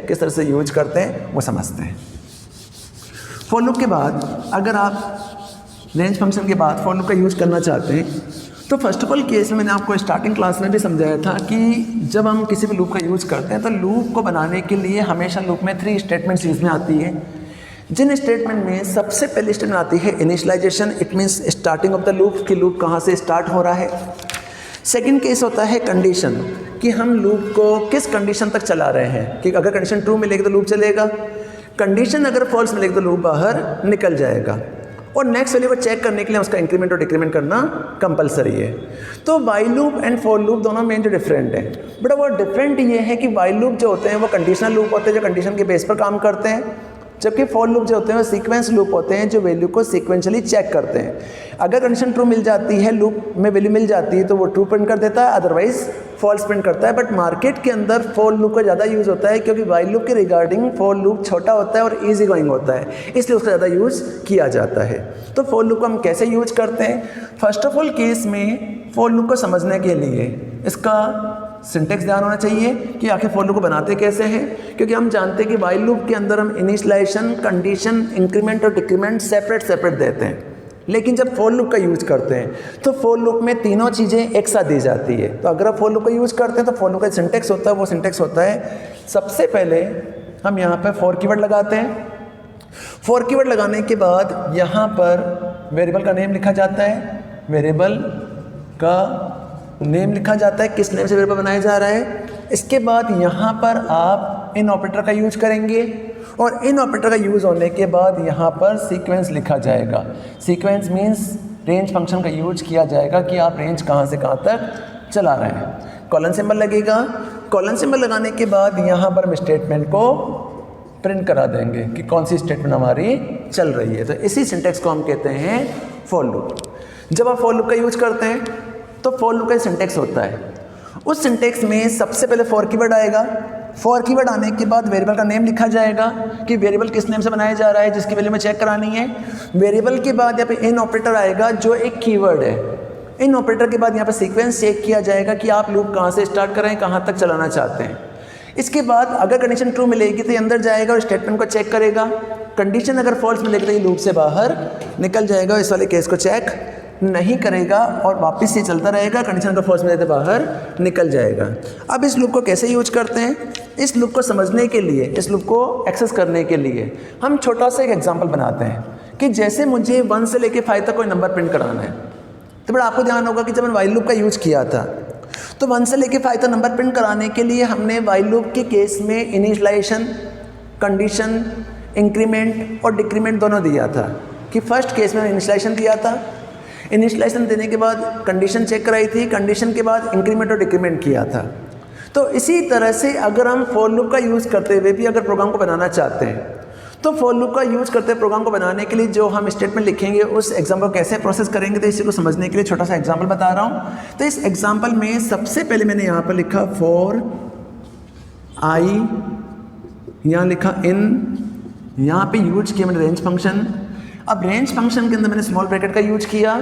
किस तरह से यूज करते हैं वो समझते हैं। फॉर लूप के बाद अगर आप रेंज फंक्शन के बाद फॉर लूप का यूज करना चाहते हैं तो फर्स्ट ऑफ ऑल केस में मैंने आपको स्टार्टिंग क्लास में भी समझाया था कि जब हम किसी भी लूप का यूज़ करते हैं तो लूप को बनाने के लिए हमेशा लूप में 3 स्टेटमेंट्स यूज में आती है, जिन स्टेटमेंट में सबसे पहली स्टेटमेंट आती है initialisation, it means starting of the loop कि लूप कहाँ से स्टार्ट हो रहा है। सेकेंड केस होता है कंडीशन कि हम लूप को किस कंडीशन तक चला रहे हैं, कि अगर कंडीशन ट्रू मिलेगी तो लूप चलेगा, कंडीशन अगर फॉल्स मिलेगी तो लूप बाहर निकल जाएगा, और नेक्स्ट वैल्यू को चेक करने के लिए उसका इंक्रीमेंट और डिक्रीमेंट करना कंपलसरी है। तो while loop and for loop दोनों में जो डिफरेंट है, बट वो डिफरेंट ये है कि वाइल लूप जो होते हैं वो कंडीशनल लूप होते हैं जो कंडीशन के बेस पर काम करते हैं, जबकि फॉर लूप जो होते हैं वो सीक्वेंस लूप होते हैं जो वैल्यू को सीक्वेंशियली चेक करते हैं। अगर कंडीशन ट्रू मिल जाती है, लूप में वैल्यू मिल जाती है तो वो ट्रू प्रिंट कर देता है, अदरवाइज फॉल्स प्रिंट करता है। बट मार्केट के अंदर फॉर लूप का ज़्यादा यूज़ होता है क्योंकि वाइल लूप के रिगार्डिंग फॉर लूप छोटा होता है और ईजी गोइंग होता है, इसलिए उसका ज़्यादा यूज़ किया जाता है। तो फॉर लूप को हम कैसे यूज करते हैं? फर्स्ट ऑफ ऑल केस में फॉर लूप को समझने के लिए इसका सिंटेक्स ध्यान होना चाहिए कि आखिर फॉर लूप को बनाते कैसे हैं, क्योंकि हम जानते हैं कि वाइल लूप के अंदर हम इनिशियलाइजेशन, कंडीशन, इंक्रीमेंट और डिक्रीमेंट सेपरेट देते हैं, लेकिन जब फॉर लूप का यूज़ करते हैं तो फॉर लूप में तीनों चीज़ें एक साथ दी जाती है। तो अगर आप फॉर लूप का यूज़ करते हैं तो फॉर लूप का सिंटेक्स होता है, वो सिंटेक्स होता है सबसे पहले हम यहाँ पर फॉर कीवर्ड लगाते हैं। फॉर कीवर्ड लगाने के बाद यहाँ पर वेरिएबल का नेम लिखा जाता है, वेरिएबल का नेम लिखा जाता है, किस नेम से वेरिएबल बनाया जा रहा है। इसके बाद यहाँ पर आप इन ऑपरेटर का यूज करेंगे और इन ऑपरेटर का यूज़ होने के बाद यहाँ पर सीक्वेंस लिखा जाएगा। सीक्वेंस मीन्स रेंज फंक्शन का यूज किया जाएगा कि आप रेंज कहाँ से कहाँ तक चला रहे हैं। कॉलन सिंबल लगेगा, कॉलन सिंबल लगाने के बाद यहाँ पर हम स्टेटमेंट को प्रिंट करा देंगे कि कौन सी स्टेटमेंट हमारी चल रही है। तो इसी सिंटेक्स को हम कहते हैं फॉर लूप। जब आप फॉर लूप का यूज करते हैं तो फॉर लूप का सिंटेक्स होता है, उस सिंटेक्स में सबसे पहले फॉर कीवर्ड आएगा। फॉर कीवर्ड आने के बाद वेरिएबल का नेम लिखा जाएगा कि वेरिएबल किस नेम से बनाया जा रहा है, जिसकी वैल्यू में चेक करानी है। वेरिएबल के बाद यहाँ पे इन ऑपरेटर आएगा जो एक कीवर्ड है। इन ऑपरेटर के बाद यहाँ पे सीक्वेंस चेक किया जाएगा कि आप लूप कहाँ से स्टार्ट कर रहे हैं, कहाँ तक चलाना चाहते हैं। इसके बाद अगर कंडीशन ट्रू मिलेगी तो ये अंदर जाएगा और स्टेटमेंट को चेक करेगा। कंडीशन अगर फॉल्स मिलेगी तो ये लूप से बाहर निकल जाएगा, इस वाले केस को चेक नहीं करेगा और वापस से चलता रहेगा। कंडीशन अगर फॉल्स मिले तो बाहर निकल जाएगा। अब इस लूप को कैसे यूज करते हैं? इस लूप को समझने के लिए, इस लूप को एक्सेस करने के लिए हम छोटा सा एक एग्जाम्पल बनाते हैं कि जैसे मुझे 1 से लेके 5 तक कोई नंबर प्रिंट कराना है, तो बड़ा आपको ध्यान होगा कि जब मैंने वाइल लूप का यूज़ किया था तो 1 से लेके 5 तक नंबर प्रिंट कराने के लिए हमने वाइल लूप के केस में इनिशियलाइजेशन, कंडीशन, इंक्रीमेंट और डिक्रीमेंट दोनों दिया था। कि फर्स्ट केस में इनिशियलाइजेशन दिया था, इनिशियलाइजेशन देने के बाद कंडीशन चेक कराई थी, कंडीशन के बाद इंक्रीमेंट और डिक्रीमेंट किया था। तो इसी तरह से अगर हम फॉर लूप का यूज़ करते हुए भी अगर प्रोग्राम को बनाना चाहते हैं तो फॉर लूप का यूज़ करते हुए प्रोग्राम को बनाने के लिए जो हम स्टेटमेंट लिखेंगे उस एग्जाम्पल को कैसे प्रोसेस करेंगे, तो इसी को समझने के लिए छोटा सा एग्जाम्पल बता रहा हूँ। तो इस एग्जाम्पल में सबसे पहले मैंने यहाँ पर लिखा फॉर आई, यहाँ लिखा इन, यहाँ पे यूज किया मैंने रेंज फंक्शन। अब रेंज फंक्शन के अंदर मैंने स्मॉल ब्रैकेट का यूज किया।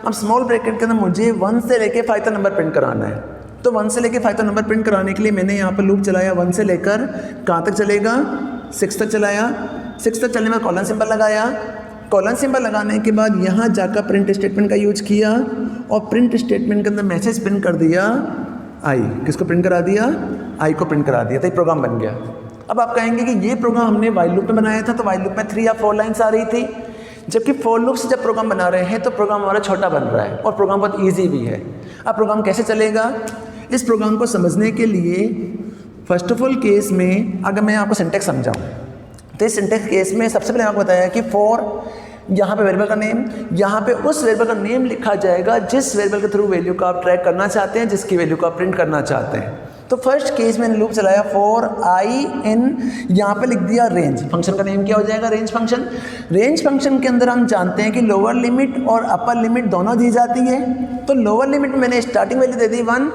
अब स्मॉल ब्रैकेट के अंदर मुझे 1 से लेके 5 तक नंबर प्रिंट कराना है, तो 1 से लेके 5 तक नंबर प्रिंट कराने के लिए मैंने यहाँ पर लूप चलाया। 1 से लेकर कहाँ तक चलेगा, 6 तक चलाया। 6 तक चलने में कॉलन सिंबल लगाया। कॉलन सिंबल लगाने के बाद यहाँ जाकर प्रिंट स्टेटमेंट का यूज किया और प्रिंट स्टेटमेंट के अंदर मैसेज प्रिंट कर दिया आई। किसको प्रिंट करा दिया? आई को प्रिंट करा दिया। तो ये प्रोग्राम बन गया। अब आप कहेंगे कि ये प्रोग्राम हमने वाइल लूप में बनाया था, तो वाइल लूप में 3 या 4 लाइन्स आ रही थी, जबकि फॉर लूप से जब प्रोग्राम बना रहे हैं तो प्रोग्राम हमारा छोटा बन रहा है और प्रोग्राम बहुत ईजी भी है। अब प्रोग्राम कैसे चलेगा? इस प्रोग्राम को समझने के लिए फर्स्ट ऑफ ऑल केस में अगर मैं आपको सिंटेक्स समझाऊँ तो इस सिंटेक्स केस में सबसे पहले आपको बताया कि फॉर, यहाँ पे वेरिएबल का नेम, यहाँ पे उस वेरिएबल का नेम लिखा जाएगा जिस वेरिएबल के थ्रू वैल्यू को आप ट्रैक करना चाहते हैं, जिसकी वैल्यू को आप प्रिंट करना चाहते हैं। तो फर्स्ट केस में लूप चलाया फॉर आई इन, यहाँ पे लिख दिया रेंज। फंक्शन का नेम क्या हो जाएगा? Range function. रेंज फंक्शन के अंदर हम जानते हैं कि लोअर लिमिट और अपर लिमिट दोनों दी जाती है। तो लोअर लिमिट में मैंने स्टार्टिंग वैल्यू दे दी 1,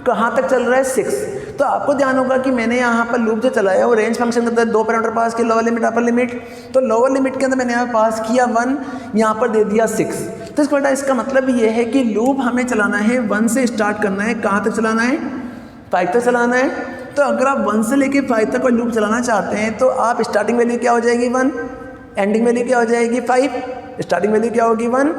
कहाँ तक चल रहा है 6। तो आपको ध्यान होगा कि मैंने यहाँ पर लूप जो चलाया वो रेंज फंक्शन के अंदर 2 पैरामीटर पास किए, लोअर लिमिट, अपर लिमिट। तो लोअर लिमिट के अंदर मैंने यहाँ पास किया 1, यहाँ पर दे दिया 6। तो इसका मतलब ये है कि लूप हमें चलाना है 1 से स्टार्ट करना है। कहाँ तक चलाना है? 5 तक चलाना है। तो अगर आप 1 से लेके 5 तक कोई लूप चलाना चाहते हैं तो आप स्टार्टिंग वैल्यू क्या हो जाएगी 1, एंडिंग वैल्यू क्या हो जाएगी 5। स्टार्टिंग वैल्यू क्या होगी 1,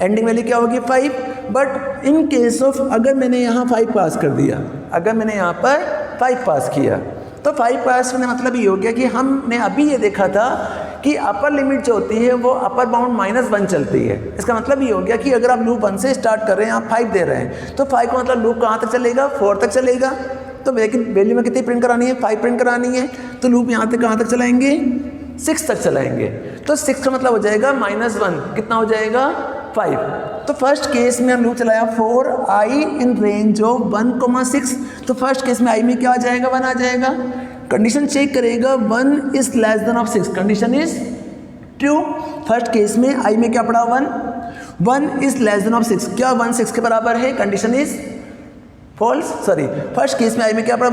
एंडिंग वैल्यू क्या होगी 5। बट इन केस ऑफ अगर मैंने यहाँ 5 पास कर दिया, अगर मैंने यहाँ पर 5 पास किया, तो 5 पास करने मतलब ये हो गया कि हमने अभी ये देखा था कि अपर लिमिट जो होती है वो अपर बाउंड -1 चलती है। इसका मतलब ये हो गया कि अगर आप लूप 1 से स्टार्ट कर रहे हैं, आप 5 दे रहे हैं, तो 5 का मतलब लूप कहाँ तक चलेगा, 4 तक चलेगा। तो वैल्यू में कितनी प्रिंट करानी है, 5 प्रिंट करानी है, तो लूप यहाँ तक कहाँ तक चलाएंगे, 6 तक चलाएंगे। तो 6 का मतलब हो जाएगा -1, कितना हो जाएगा 5। तो फर्स्ट केस में हम लूप चलाया 4 i इन रेंज ऑफ 1,6। तो फर्स्ट केस में i में क्या आ जाएगा, 1 आ जाएगा। कंडीशन चेक करेगा 1 is less than of 6, condition is true. First case में i में क्या पड़ा 1 इज लेस देन ऑफ 6, क्या 1 6 के बराबर है, condition is false. Sorry, first case में i में क्या पड़ा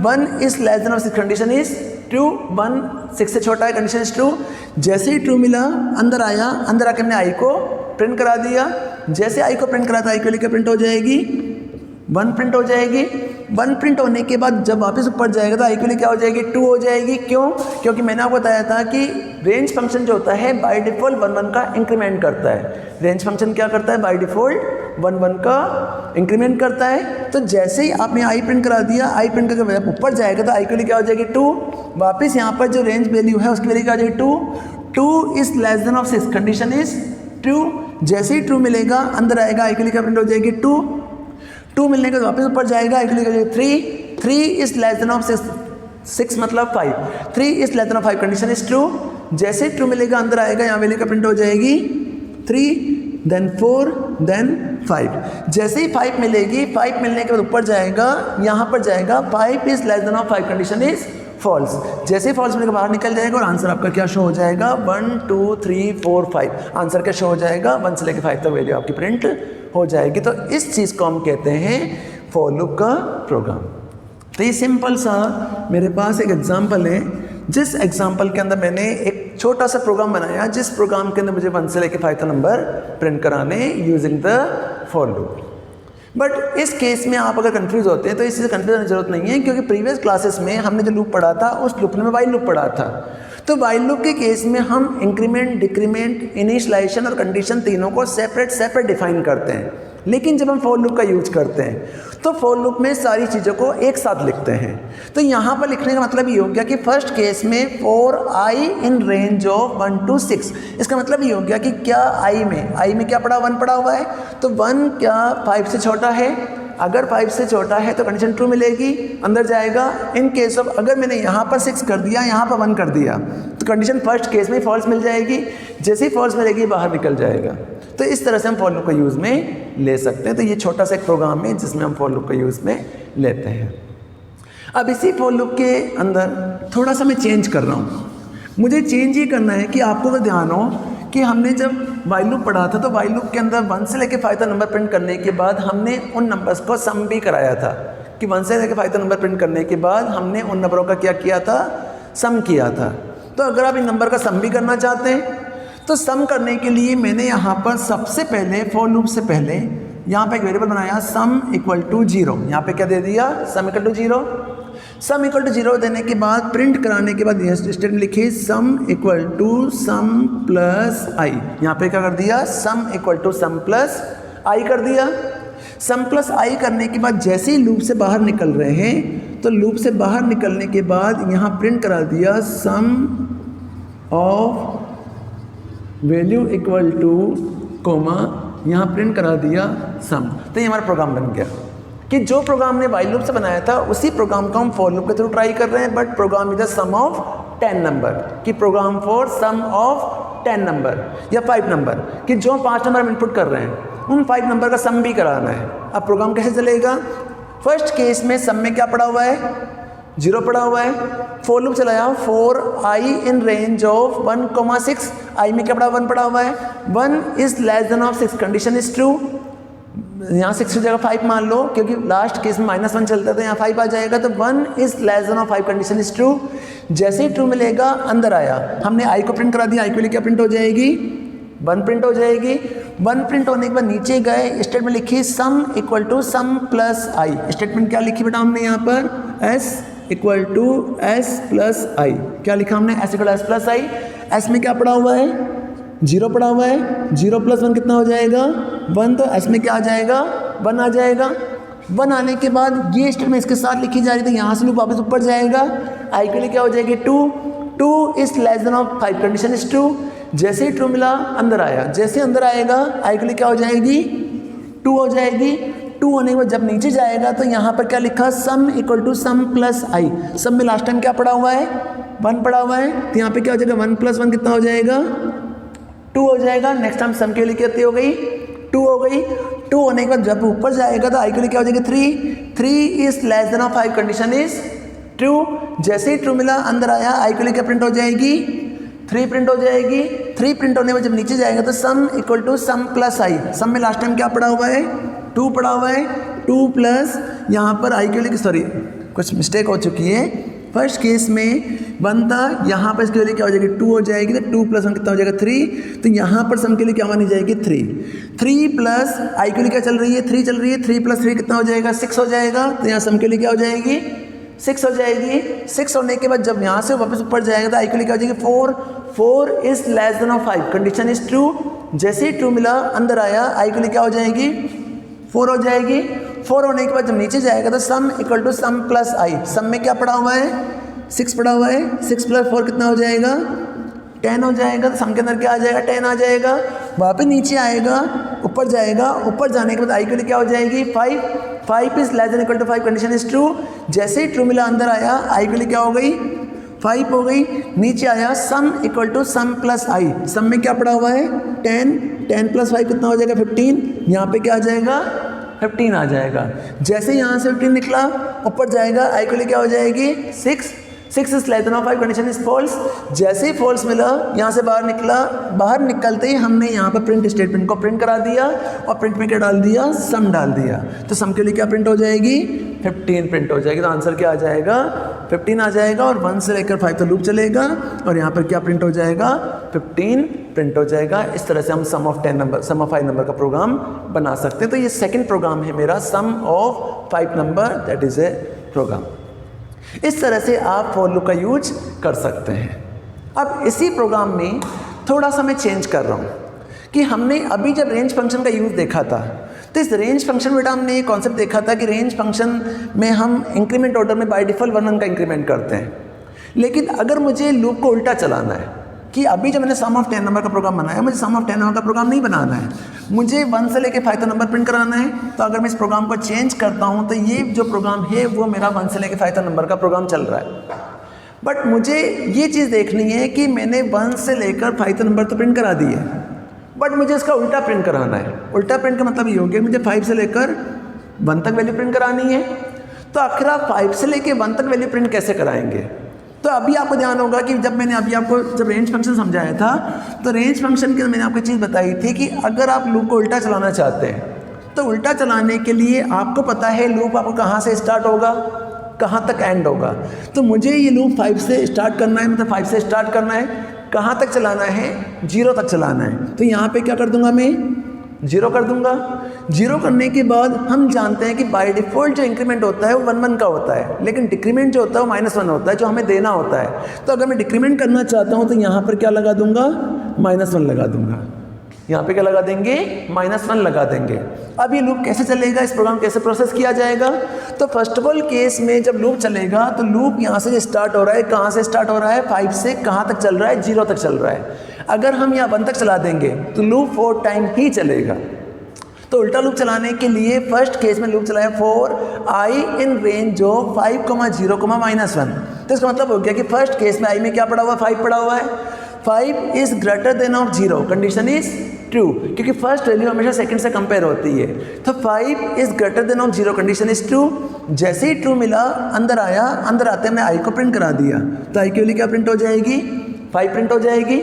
1 is less than of 6, condition is true. 1 6 से छोटा है, कंडीशन इज ट्रू। जैसे ही ट्रू मिला अंदर आया, अंदर आके हमने i को प्रिंट करा दिया। जैसे i को प्रिंट करा था i के लिए क्या प्रिंट हो जाएगी, 1 प्रिंट हो जाएगी। 1 प्रिंट होने के बाद जब वापस ऊपर जाएगा तो i के लिए क्या हो जाएगी, 2 हो जाएगी। क्यों, क्योंकि मैंने आपको बताया था कि रेंज फंक्शन जो होता है बाय डिफ़ॉल्ट 1 1 का इंक्रीमेंट करता है। रेंज फंक्शन क्या करता है, बाय डिफ़ॉल्ट 1 1 का इंक्रीमेंट करता है। तो जैसे ही आपने i प्रिंट करा दिया, i प्रिंट करके ऊपर जाएगा तो i के लिए क्या हो जाएगी 2। वापस यहाँ पर जो रेंज वैल्यू है उसकी वैल्यू क्या हो जाएगी 2 is less than of 6, condition is true. जैसे ही ट्रू मिलेगा अंदर आएगा, i के लिए क्या प्रिंट हो जाएगी 2 मिलने के बाद वापस ऊपर जाएगा, i के लिए क्या हो जाएगी 3 इज लेस देन ऑफ 6 मतलब 5, 3 is less than of 5, condition is true. जैसे ट्रू मिलेगा अंदर आएगा, यहाँ वैल्यू का प्रिंट हो जाएगी 3 देन 4 देन 5। जैसे ही 5 मिलेगी, 5 मिलने के बाद ऊपर जाएगा, यहाँ पर जाएगा 5 is less than of 5, condition is false. जैसे ही फॉल्स मिलने के बाहर निकल जाएगा और आंसर आपका क्या शो हो जाएगा 1 2 3 4 5। आंसर क्या शो हो जाएगा, 1 से लेकर 5 तक वैल्यू आपकी प्रिंट हो जाएगी। तो इस चीज़ को हम कहते हैं फॉर लूप का प्रोग्राम। तो ये सिंपल सा मेरे पास एक एग्जांपल है, जिस एग्जांपल के अंदर मैंने एक छोटा सा प्रोग्राम बनाया, जिस प्रोग्राम के अंदर मुझे 1 से लेकर 5 तक नंबर प्रिंट कराने using the for loop. But इस केस में आप अगर कंफ्यूज होते हैं तो इस चीज़ से कंफ्यूज होने की जरूरत नहीं है, क्योंकि प्रीवियस क्लासेस में हमने जो लूप पढ़ा था उस लूप में वाइल लूप पढ़ा था। तो वाइल लूप के केस में हम इंक्रीमेंट, डिक्रीमेंट, इनिशियलाइजेशन और कंडीशन तीनों को सेपरेट डिफाइन करते हैं। लेकिन जब हम फॉर लूप का यूज करते हैं तो फॉर लूप में सारी चीज़ों को एक साथ लिखते हैं। तो यहाँ पर लिखने का मतलब ये हो गया कि फर्स्ट केस में 4 i in range of 1 to 6। इसका मतलब ये हो गया कि क्या i में क्या पड़ा, 1 पड़ा हुआ है, तो 1 क्या 5 से छोटा है। अगर 5 से छोटा है तो कंडीशन ट्रू मिलेगी, अंदर जाएगा। इन केस ऑफ अगर मैंने यहाँ पर 6 कर दिया, यहाँ पर 1 कर दिया, तो कंडीशन फर्स्ट केस में फॉल्स मिल जाएगी। जैसे ही फॉल्स मिलेगी बाहर निकल जाएगा। तो इस तरह से हम फॉर लूप का यूज़ में ले सकते हैं। तो ये छोटा सा एक प्रोग्राम है जिसमें हम फॉर लूप का यूज़ में लेते हैं। अब इसी फॉर लूप के अंदर थोड़ा सा मैं चेंज कर रहा हूँ। मुझे चेंज ये करना है कि आपको अगर ध्यान हो कि हमने जब वाइल लूप पढ़ा था तो वाइल लूप के अंदर 1 से लेकर 5 तक नंबर प्रिंट करने के बाद हमने उन नंबर्स को सम भी कराया था, कि 1 से लेकर 5 तक नंबर प्रिंट करने के बाद हमने उन नंबरों का क्या किया था, सम किया था। तो अगर आप इन नंबर का सम भी करना चाहते हैं तो सम करने के लिए मैंने यहाँ पर सबसे पहले फॉर लूप से पहले यहाँ पे एक वेरिएबल बनाया सम इक्वल टू 0। यहाँ पे क्या दे दिया, sum equal to 0। Sum equal to 0 देने के बाद प्रिंट कराने के बाद स्टेटमेंट लिखी sum equal to sum plus I. यहाँ पे क्या कर दिया, sum equal to sum plus I कर दिया। सम प्लस आई करने के बाद जैसे ही लूप से बाहर निकल रहे हैं तो लूप से बाहर निकलने के बाद यहाँ प्रिंट करा दिया sum of value equal to comma, यहाँ प्रिंट करा दिया सम। तो ये हमारा प्रोग्राम बन गया कि जो प्रोग्राम ने वाइल लूप से बनाया था उसी प्रोग्राम को हम फॉर लूप के थ्रू ट्राई कर रहे हैं। But program is the sum of 10 number, कि program for sum of 10 number या 5 नंबर, कि जो 5 नंबर हम इनपुट कर रहे हैं उन 5 नंबर का सम भी कराना है। अब प्रोग्राम कैसे चलेगा, फर्स्ट केस में सम में क्या पड़ा हुआ है, 0 पड़ा हुआ है। फॉर लूप चलाया 4 i in range of 1,6, i में क्या पड़ा, 1 पड़ा हुआ है। 1 is less than of 6, condition is true. यहाँ 6 की जगह 5 मान लो, क्योंकि लास्ट केस में -1 चलता था, यहाँ 5 आ जाएगा। तो 1 is less than of 5, condition is true. जैसे ही ट्रू मिलेगा अंदर आया, हमने i को प्रिंट करा दिया, i के लिए क्या प्रिंट हो जाएगी, 1 प्रिंट हो जाएगी। 1 प्रिंट होने के बाद नीचे गए, स्टेटमेंट लिखी sum equal to sum plus I. Statement क्या लिखी बेटा हमने यहाँ पर, S equal to S plus I. क्या लिखा हमने? S equal S plus I. S में क्या पड़ा हुआ है? 0 पड़ा हुआ है। 0 + 1 कितना हो जाएगा? 1। तो एस में क्या आ जाएगा? 1 आ जाएगा। 1 आने के बाद ये स्टेटमेंट इसके साथ लिखी जा रही थी, यहाँ से लूप वापस ऊपर जाएगा। आई के लिए क्या हो जाएगी? 2। 2 is less than of 5, condition is true. जैसे ही ट्रू मिला अंदर आया, जैसे अंदर आएगा आई के लिए क्या हो जाएगी? 2 हो जाएगी। 2 होने के बाद जब नीचे जाएगा तो यहाँ पर क्या लिखा? Sum equal to sum plus I. Sum में लास्ट टाइम क्या पड़ा हुआ है? 1 पड़ा हुआ है, तो यहाँ पे क्या हो जाएगा? 1 + 1 कितना हो जाएगा? 2 हो जाएगा। नेक्स्ट टाइम सम के लिए कितनी हो गई? 2 हो गई। 2 होने के बाद जब ऊपर जाएगा तो आई के लिए क्या हो जाएगा? 3। 3 is less than of 5, condition is true. जैसे ही ट्रू मिला अंदर आया, आई के लिए क्या प्रिंट हो जाएगी? 3 प्रिंट हो जाएगी। 3 प्रिंट होने में जब नीचे जाएगा तो sum equal to sum plus I. Sum में लास्ट टाइम क्या पड़ा हुआ है? 2 पड़ा हुआ है। 2 प्लस यहाँ पर आई के लिए, सॉरी कुछ मिस्टेक हो चुकी है। फर्स्ट केस में 1 था, यहाँ पर इसके लिए क्या हो जाएगी? 2 हो जाएगी। तो 2 + 1 कितना हो जाएगा? 3। तो यहाँ पर सम के लिए क्या मानी जाएगी? 3। 3 प्लस आई के लिए क्या चल रही है? 3 चल रही है। 3 + 3 कितना हो जाएगा? 6 हो जाएगा। तो यहाँ सम के लिए क्या हो जाएगी? 6 हो जाएगी। 6 होने के बाद जब यहाँ से वापस ऊपर जाएगा तो आई के लिए क्या हो जाएगी? 4। 4 is less than of 5, condition is true. जैसे ही ट्रू मिला अंदर आया, आई के लिए क्या हो जाएगी? 4 हो जाएगी। 4 होने के बाद जब नीचे जाएगा तो sum equal to sum plus I. Sum में क्या पड़ा हुआ है? 6 पड़ा हुआ है। 6 + 4 कितना हो जाएगा? 10 हो जाएगा। तो सम के अंदर क्या आ जाएगा? 10 आ जाएगा। वापस नीचे आएगा, ऊपर जाएगा। ऊपर जाने के बाद आई के लिए क्या हो जाएगी? 5। 5 is less than equal to 5, condition is true. जैसे ही ट्रू मिला अंदर आया, आई के लिए क्या हो गई? 5 हो गई। नीचे आया, sum equal to sum plus I. Sum में क्या पड़ा हुआ है? 10। 10 + 5 कितना हो जाएगा? 15। यहाँ पे क्या आ जाएगा? 15 आ जाएगा। जैसे यहाँ से 15 निकला, ऊपर जाएगा, आई के लिए क्या हो जाएगी? 6। 6 is less than of 5, condition is false. जैसे ही फॉल्स मिला, यहाँ से बाहर निकला। बाहर निकलते ही हमने यहाँ पर प्रिंट स्टेटमेंट को प्रिंट करा दिया और प्रिंट में क्या डाल दिया? सम डाल दिया। तो सम के लिए क्या प्रिंट हो जाएगी? 15 प्रिंट हो जाएगी। तो आंसर क्या आ जाएगा? 15 आ जाएगा। और 1 से लेकर 5 तो लूप चलेगा और यहाँ पर क्या प्रिंट हो जाएगा? 15 प्रिंट हो जाएगा। इस तरह से हम सम ऑफ 5 नंबर का प्रोग्राम बना सकते हैं। तो ये सेकेंड प्रोग्राम है मेरा, sum of 5 number, that is a program. इस तरह से आप फॉर लूप का यूज कर सकते हैं। अब इसी प्रोग्राम में थोड़ा सा मैं चेंज कर रहा हूँ कि हमने अभी जब रेंज फंक्शन का यूज़ देखा था, तो इस रेंज फंक्शन बेटा हमने ये कॉन्सेप्ट देखा था कि रेंज फंक्शन में हम इंक्रीमेंट ऑर्डर में बाय डिफ़ॉल्ट 1 का इंक्रीमेंट करते हैं। लेकिन अगर मुझे लूप को उल्टा चलाना है कि अभी जब मैंने सम ऑफ 10 नंबर का प्रोग्राम बनाया, मुझे सम ऑफ 10 नंबर का प्रोग्राम नहीं बनाना है, मुझे 1 से लेकर 5 तक नंबर प्रिंट कराना है। तो अगर मैं इस प्रोग्राम को चेंज करता हूँ तो ये जो प्रोग्राम है वो मेरा 1 से लेकर 5 तक नंबर का प्रोग्राम चल रहा है। बट मुझे ये चीज़ देखनी है कि मैंने 1 से लेकर 5 तक नंबर तो प्रिंट करा दी है, बट मुझे इसका उल्टा प्रिंट कराना है। उल्टा प्रिंट का मतलब ये हो गया मुझे 5 से लेकर 1 तक वैल्यू प्रिंट करानी है। तो आखिर आप 5 से लेकर 1 तक वैल्यू प्रिंट कैसे कराएंगे? तो अभी आपको ध्यान होगा कि जब मैंने अभी आपको जब रेंज फंक्शन समझाया था, तो रेंज फंक्शन के मैंने आपको चीज़ बताई थी कि अगर आप लूप को उल्टा चलाना चाहते हैं तो उल्टा चलाने के लिए आपको पता है लूप आपको कहाँ से स्टार्ट होगा, कहाँ तक एंड होगा। तो मुझे ये लूप 5 से स्टार्ट करना है, मतलब 5 से स्टार्ट करना है, कहाँ तक चलाना है? 0 तक चलाना है। तो यहाँ पे क्या कर दूंगा मैं? 0 कर दूंगा। 0 करने के बाद हम जानते हैं कि बाय डिफ़ॉल्ट जो इंक्रीमेंट होता है वो 1 का होता है, लेकिन डिक्रीमेंट जो होता है वो -1 होता है, जो हमें देना होता है। तो अगर मैं डिक्रीमेंट करना चाहता हूँ तो यहाँ पर क्या लगा दूंगा? -1 लगा दूंगा। यहाँ पे क्या लगा देंगे? -1 लगा देंगे। अब ये लूप कैसे चलेगा, इस प्रोग्राम कैसे प्रोसेस किया जाएगा? तो फर्स्ट ऑफ ऑल केस में जब लूप चलेगा तो लूप यहाँ से स्टार्ट हो रहा है, कहाँ से स्टार्ट हो रहा है? 5 से कहाँ तक चल रहा है? 0 तक चल रहा है। अगर हम यहाँ 1 तक चला देंगे तो लूप 4 टाइम ही चलेगा। तो उल्टा लूप चलाने के लिए फर्स्ट केस में लूप चलाया for I in range of 5, 0, -1। तो इसका मतलब हो गया कि फर्स्ट केस में आई में क्या पड़ा हुआ है? 5 पड़ा हुआ है। 5 is greater than of 0, condition is true, क्योंकि फर्स्ट वैल्यू हमेशा सेकंड से कंपेयर होती है। तो 5 is greater than of 0, condition is true. जैसे ही ट्रू मिला अंदर आया, अंदर आते हमने आई को प्रिंट करा दिया, तो आई के लिए क्या प्रिंट हो जाएगी? 5 प्रिंट हो जाएगी।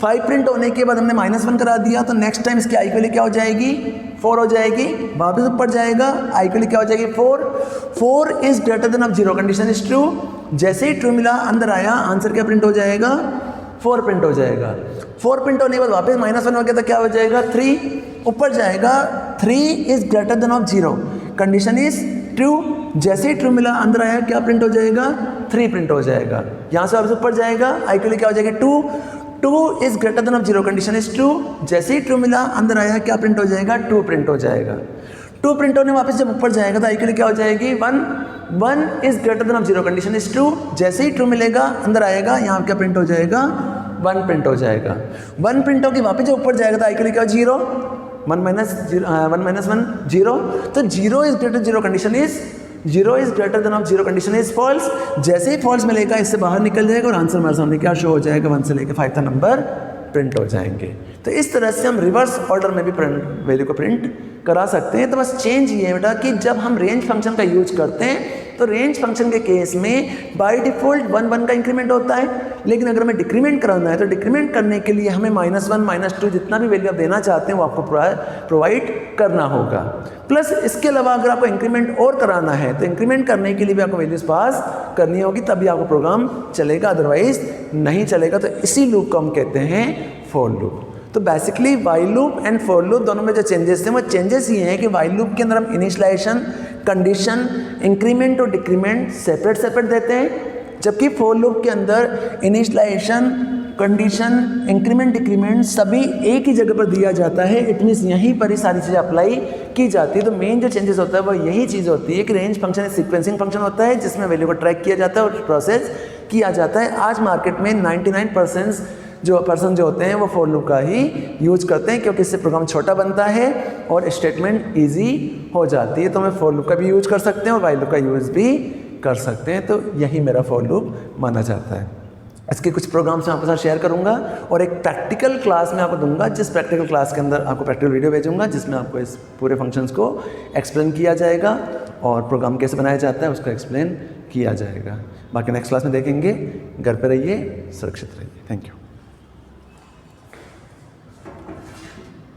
5 प्रिंट होने के बाद हमने -1 करा दिया, तो नेक्स्ट टाइम इसकी आई के लिए क्या हो जाएगी? 4 हो जाएगी। वापस ऊपर जाएगा, आई के लिए क्या हो जाएगी? 4। 4 is greater than of 0, condition is true. जैसे ही ट्रू मिला अंदर आया, आंसर क्या प्रिंट हो जाएगा? 4 प्रिंट हो जाएगा। 4 प्रिंट होने के बाद वापस -1 हो गया तो क्या हो जाएगा? 3। ऊपर जाएगा, 3 is greater than of 0, condition is true. जैसे ही ट्रू मिला अंदर आया क्या प्रिंट हो जाएगा, 3 प्रिंट हो जाएगा। यहाँ से वापस ऊपर जाएगा, आई के लिए क्या हो जाएगा 2, 2 is greater than of 0 condition is true. जैसे ही ट्रू मिला अंदर आया क्या प्रिंट हो जाएगा, 2 प्रिंट हो जाएगा। 2 प्रिंट होने वापस जब ऊपर जाएगा तो आई के लिए क्या हो जाएगी 1, 1 is greater than of 0 condition is true. जैसे ही ट्रू मिलेगा अंदर आएगा, यहाँ क्या प्रिंट हो जाएगा 1 प्रिंट हो जाएगा। 1 प्रिंट होकर वापस जब ऊपर जाएगा तो आई के लिए क्या 0, 1 माइनस 1 0। तो 0 is greater 0 condition is 0 is greater than of 0 condition is false. जैसे ही फॉल्स मिलेगा इससे बाहर निकल जाएगा और आंसर हमारे सामने क्या शो हो जाएगा, 1 से लेकर 5 तक नंबर प्रिंट हो जाएंगे। तो इस तरह से हम रिवर्स ऑर्डर में भी वैल्यू को प्रिंट करा सकते हैं। तो बस चेंज ये है बेटा कि जब हम रेंज फंक्शन का यूज करते हैं तो रेंज फंक्शन के केस में बाय डिफॉल्ट 1 1 का इंक्रीमेंट होता है, लेकिन अगर हमें डिक्रीमेंट कराना है तो डिक्रीमेंट करने के लिए हमें -1 -2 जितना भी वैल्यू आप देना चाहते हैं वो आपको प्रोवाइड करना होगा। प्लस इसके अलावा अगर आपको इंक्रीमेंट और कराना है तो इंक्रीमेंट करने के लिए भी आपको वैल्यूज पास करनी होगी, तभी आपको प्रोग्राम चलेगा, अदरवाइज नहीं चलेगा। तो इसी लूप को हम कहते हैं फॉर लूप। तो basically while loop and for loop दोनों में जो चेंजेस थे वो चेंजेस ये हैं कि वाइल लूप के अंदर हम इनिशियलाइजेशन, कंडीशन, इंक्रीमेंट और डिक्रीमेंट सेपरेट देते हैं, जबकि फॉर लूप के अंदर इनिशियलाइजेशन, कंडीशन, इंक्रीमेंट, डिक्रीमेंट सभी एक ही जगह पर दिया जाता है। इट मीन्स यहीं पर ही सारी चीज़ें अप्लाई की जाती है। तो मेन जो चेंजेस होता है वो यही चीज़ होती है कि रेंज फंक्शन एक सीक्वेंसिंग फंक्शन होता है जिसमें वैल्यू को ट्रैक किया जाता है और प्रोसेस किया जाता है। आज मार्केट में 99% जो होते हैं वो फॉर लूप का ही यूज करते हैं, क्योंकि इससे प्रोग्राम छोटा बनता है और स्टेटमेंट ईजी हो जाती है। तो मैं फॉर लूप का भी यूज कर सकते हैं और वाइल लूप का यूज भी कर सकते हैं। तो यही मेरा फॉर लूप माना जाता है। इसके कुछ प्रोग्राम्स मैं आपके साथ शेयर करूंगा और एक प्रैक्टिकल क्लास में आपको दूंगा, जिस प्रैक्टिकल क्लास के अंदर आपको प्रैक्टिकल वीडियो भेजूंगा जिसमें आपको इस पूरे फंक्शंस को एक्सप्लेन किया जाएगा और प्रोग्राम कैसे बनाया जाता है उसको एक्सप्लेन किया जाएगा। बाकी नेक्स्ट क्लास में देखेंगे। घर पर रहिए, सुरक्षित रहिए। Thank you.